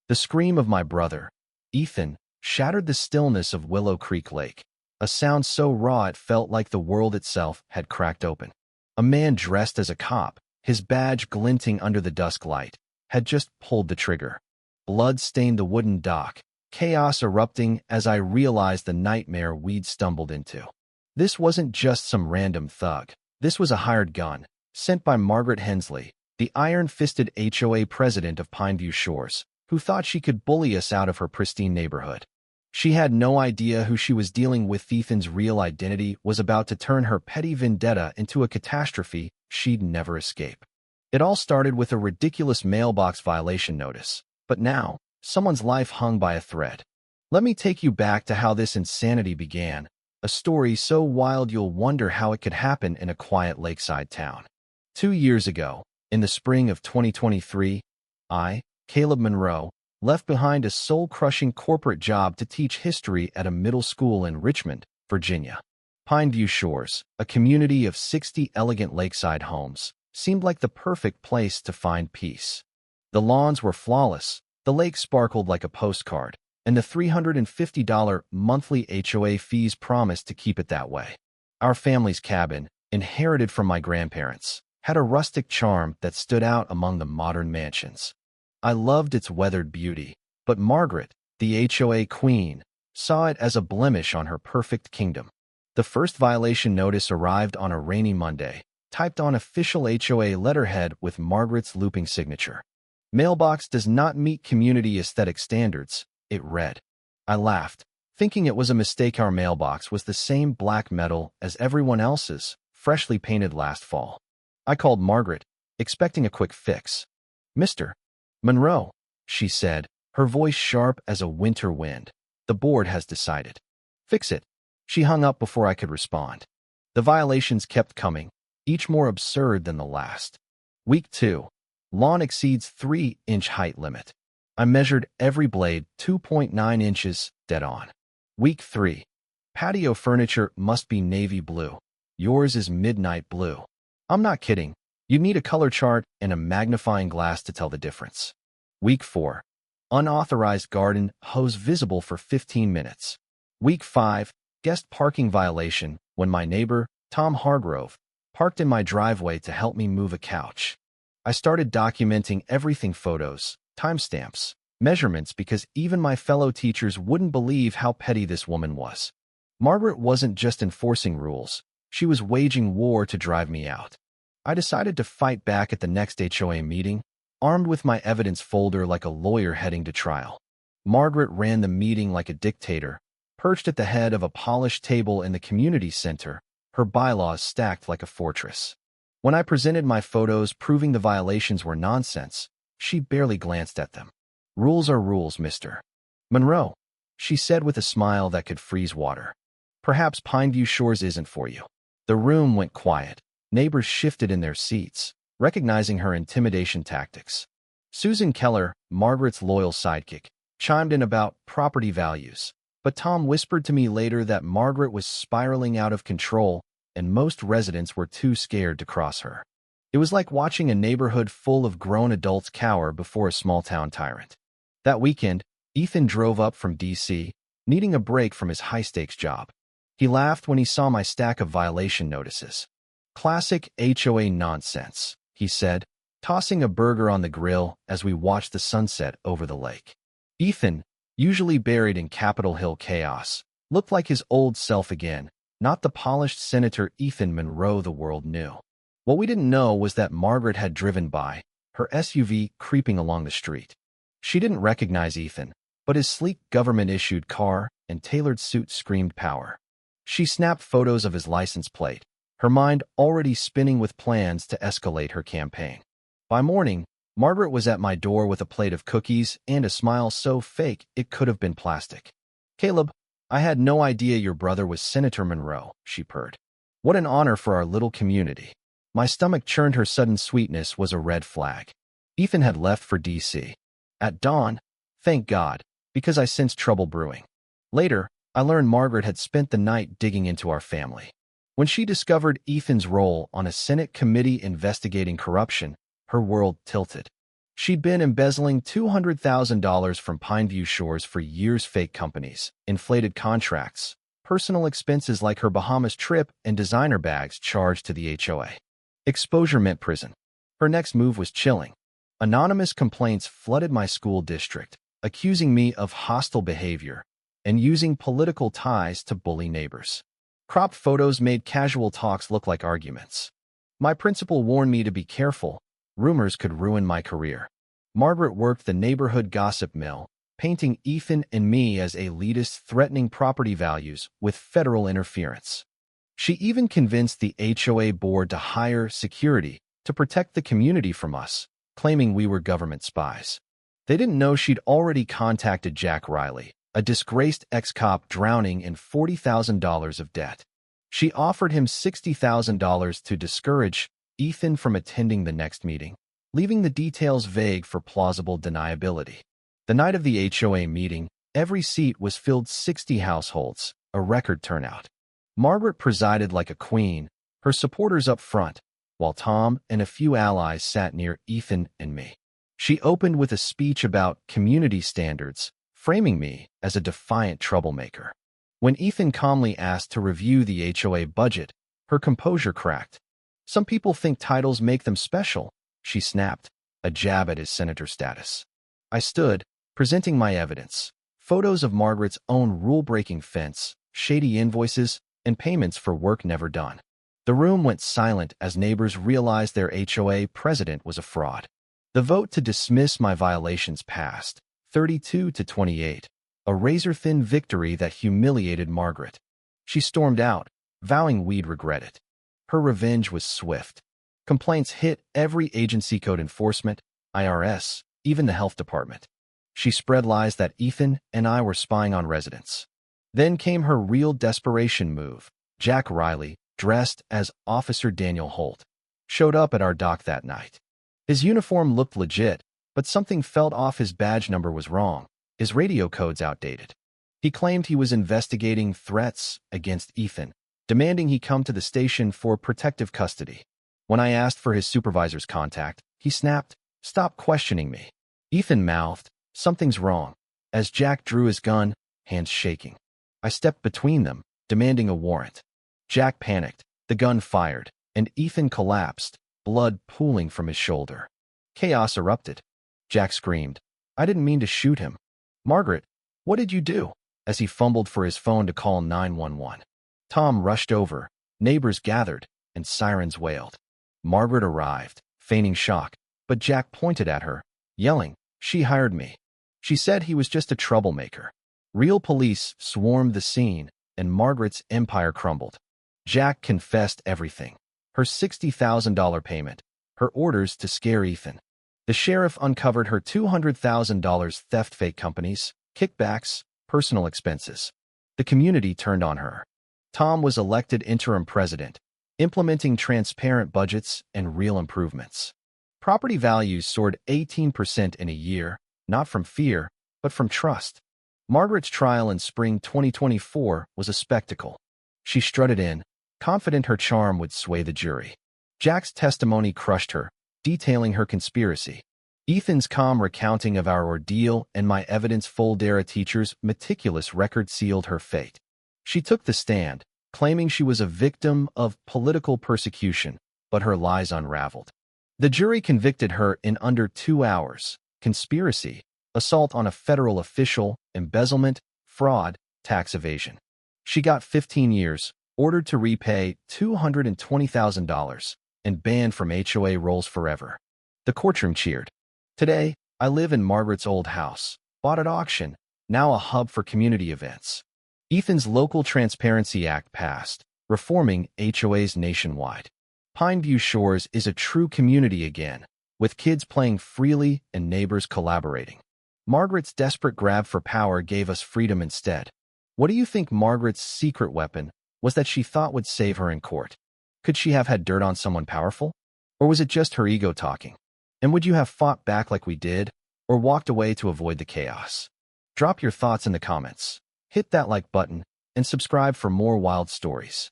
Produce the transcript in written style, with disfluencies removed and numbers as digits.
The scream of my brother, Ethan, shattered the stillness of Willow Creek Lake, a sound so raw it felt like the world itself had cracked open. A man dressed as a cop, his badge glinting under the dusk light, had just pulled the trigger. Blood stained the wooden dock, chaos erupting as I realized the nightmare we'd stumbled into. This wasn't just some random thug. This was a hired gun, sent by Margaret Hensley, the iron-fisted HOA president of Pineview Shores, who thought she could bully us out of her pristine neighborhood. She had no idea who she was dealing with. Ethan's real identity was about to turn her petty vendetta into a catastrophe she'd never escape. It all started with a ridiculous mailbox violation notice, but now, someone's life hung by a thread. Let me take you back to how this insanity began, a story so wild you'll wonder how it could happen in a quiet lakeside town. 2 years ago, in the spring of 2023, I, Caleb Monroe, left behind a soul-crushing corporate job to teach history at a middle school in Richmond, Virginia. Pineview Shores, a community of 60 elegant lakeside homes, seemed like the perfect place to find peace. The lawns were flawless, the lake sparkled like a postcard, and the $350 monthly HOA fees promised to keep it that way. Our family's cabin, inherited from my grandparents, had a rustic charm that stood out among the modern mansions. I loved its weathered beauty, but Margaret, the HOA queen, saw it as a blemish on her perfect kingdom. The first violation notice arrived on a rainy Monday, typed on official HOA letterhead with Margaret's looping signature. "Mailbox does not meet community aesthetic standards," it read. I laughed, thinking it was a mistake. Our mailbox was the same black metal as everyone else's, freshly painted last fall. I called Margaret, expecting a quick fix. "Mr. Monroe," she said, her voice sharp as a winter wind. "The board has decided." "Fix it." She hung up before I could respond. The violations kept coming, each more absurd than the last. Week 2. Lawn exceeds 3-inch height limit. I measured every blade, 2.9 inches, dead on. Week 3. Patio furniture must be navy blue. Yours is midnight blue. I'm not kidding. You need a color chart and a magnifying glass to tell the difference. Week 4. Unauthorized garden hose visible for 15 minutes. Week 5. Guest parking violation when my neighbor, Tom Hargrove, parked in my driveway to help me move a couch. I started documenting everything: photos, timestamps, measurements, because even my fellow teachers wouldn't believe how petty this woman was. Margaret wasn't just enforcing rules, she was waging war to drive me out. I decided to fight back at the next HOA meeting, armed with my evidence folder like a lawyer heading to trial. Margaret ran the meeting like a dictator, perched at the head of a polished table in the community center, her bylaws stacked like a fortress. When I presented my photos proving the violations were nonsense, she barely glanced at them. "Rules are rules, Mr. Monroe," she said with a smile that could freeze water. "Perhaps Pineview Shores isn't for you." The room went quiet. Neighbors shifted in their seats, recognizing her intimidation tactics. Susan Keller, Margaret's loyal sidekick, chimed in about property values, but Tom whispered to me later that Margaret was spiraling out of control and most residents were too scared to cross her. It was like watching a neighborhood full of grown adults cower before a small-town tyrant. That weekend, Ethan drove up from D.C., needing a break from his high-stakes job. He laughed when he saw my stack of violation notices. "Classic HOA nonsense," he said, tossing a burger on the grill as we watched the sunset over the lake. Ethan, usually buried in Capitol Hill chaos, looked like his old self again, not the polished Senator Ethan Monroe the world knew. What we didn't know was that Margaret had driven by, her SUV creeping along the street. She didn't recognize Ethan, but his sleek government-issued car and tailored suit screamed power. She snapped photos of his license plate, her mind already spinning with plans to escalate her campaign. By morning, Margaret was at my door with a plate of cookies and a smile so fake it could have been plastic. "Caleb, I had no idea your brother was Senator Monroe," she purred. "What an honor for our little community." My stomach churned. Her sudden sweetness was a red flag. Ethan had left for D.C. at dawn, thank God, because I sensed trouble brewing. Later, I learned Margaret had spent the night digging into our family. When she discovered Ethan's role on a Senate committee investigating corruption, her world tilted. She'd been embezzling $200,000 from Pineview Shores for years. Fake companies, inflated contracts, personal expenses like her Bahamas trip, and designer bags charged to the HOA. Exposure meant prison. Her next move was chilling. Anonymous complaints flooded my school district, accusing me of hostile behavior and using political ties to bully neighbors. Cropped photos made casual talks look like arguments. My principal warned me to be careful. Rumors could ruin my career. Margaret worked the neighborhood gossip mill, painting Ethan and me as elitists threatening property values with federal interference. She even convinced the HOA board to hire security to protect the community from us, claiming we were government spies. They didn't know she'd already contacted Jack Riley, a disgraced ex-cop drowning in $40,000 of debt. She offered him $60,000 to discourage Ethan from attending the next meeting, leaving the details vague for plausible deniability. The night of the HOA meeting, every seat was filled. 60 households, a record turnout. Margaret presided like a queen, her supporters up front, while Tom and a few allies sat near Ethan and me. She opened with a speech about community standards, framing me as a defiant troublemaker. When Ethan calmly asked to review the HOA budget, her composure cracked. "Some people think titles make them special," she snapped, a jab at his senator status. I stood, presenting my evidence. Photos of Margaret's own rule-breaking fence, shady invoices, and payments for work never done. The room went silent as neighbors realized their HOA president was a fraud. The vote to dismiss my violations passed, 32-28, a razor-thin victory that humiliated Margaret. She stormed out, vowing we'd regret it. Her revenge was swift. Complaints hit every agency: code enforcement, IRS, even the health department. She spread lies that Ethan and I were spying on residents. Then came her real desperation move. Jack Riley, dressed as Officer Daniel Holt, showed up at our dock that night. His uniform looked legit, but something felt off. His badge number was wrong, his radio codes outdated. He claimed he was investigating threats against Ethan, demanding he come to the station for protective custody. When I asked for his supervisor's contact, he snapped, "Stop questioning me." Ethan mouthed, "Something's wrong," as Jack drew his gun, hands shaking. I stepped between them, demanding a warrant. Jack panicked, the gun fired, and Ethan collapsed, blood pooling from his shoulder. Chaos erupted. Jack screamed, "I didn't mean to shoot him." "Margaret, what did you do?" as he fumbled for his phone to call 911. Tom rushed over, neighbors gathered, and sirens wailed. Margaret arrived, feigning shock, but Jack pointed at her, yelling, "She hired me." She said he was just a troublemaker. Real police swarmed the scene, and Margaret's empire crumbled. Jack confessed everything. Her $60,000 payment, her orders to scare Ethan. The sheriff uncovered her $200,000 theft, fake companies, kickbacks, personal expenses. The community turned on her. Tom was elected interim president, implementing transparent budgets and real improvements. Property values soared 18% in a year, not from fear, but from trust. Margaret's trial in spring 2024 was a spectacle. She strutted in, confident her charm would sway the jury. Jack's testimony crushed her, detailing her conspiracy. Ethan's calm recounting of our ordeal and my evidence-full Dara teacher's meticulous record sealed her fate. She took the stand, claiming she was a victim of political persecution, but her lies unraveled. The jury convicted her in under 2 hours: conspiracy, assault on a federal official, embezzlement, fraud, tax evasion. She got 15 years, ordered to repay $220,000, and banned from HOA rolls forever. The courtroom cheered. Today, I live in Margaret's old house, bought at auction, now a hub for community events. Ethan's Local Transparency Act passed, reforming HOAs nationwide. Pineview Shores is a true community again, with kids playing freely and neighbors collaborating. Margaret's desperate grab for power gave us freedom instead. What do you think Margaret's secret weapon was that she thought would save her in court? Could she have had dirt on someone powerful? Or was it just her ego talking? And would you have fought back like we did, or walked away to avoid the chaos? Drop your thoughts in the comments. Hit that like button, and subscribe for more wild stories.